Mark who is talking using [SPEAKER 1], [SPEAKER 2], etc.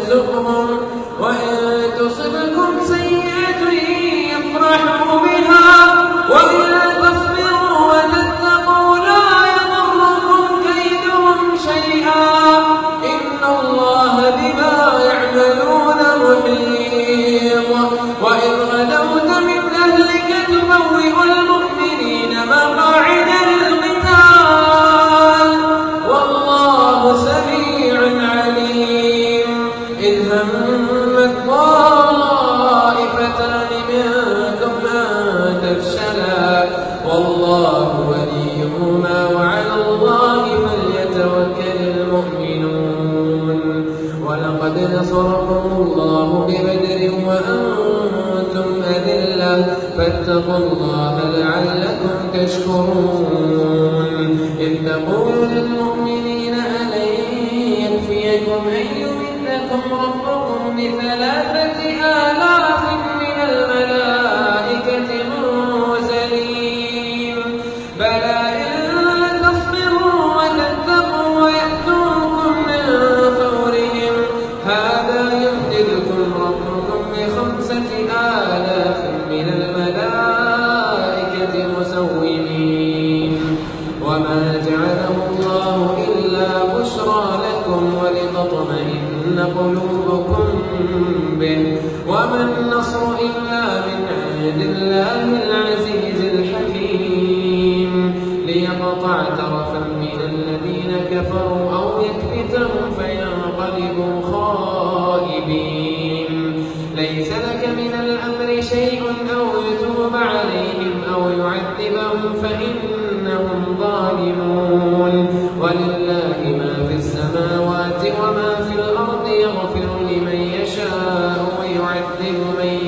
[SPEAKER 1] يرزقهم وإن تصبكم سيئة يفرحوا بها وإن تصبروا وتتقوا لا يضركم كيدهم شيئا إن الله بما يعملون محيط وإذ غدوت من أهلك تبوئ المؤمنين مقاعد للقتال والله سميع عليم إذ همت طائفتان منكم أن تفشلا والله وليهما وعلى الله فليتوكل المؤمنون ولقد نصركم الله ببدر وأنتم أذلة فاتقوا الله لعلكم تشكرون إذ تقول للمؤمنين ألن يكفيكم أن يمدكم ربكم ب3,000 من الملائكة منزلين بلى إن تصبروا وتتقوا ويأتوكم من فورهم هذا يمددكم ربكم ب5,000 من الملائكة مسومين وما جعله الله إلا بشرى لكم ولتطمئن قلوبكم به وما النصر إلا من عند الله العزيز الحكيم ليقطع طرفا من الذين كفروا أو يكبتهم فينقلبوا خائبين ليس لك من الأمر شيء أو يتوب عليهم أو يعذبهم فإنهم ظالمون ولله ما في السماوات وما في الأرض يغفر لمن يشاء ويعذب من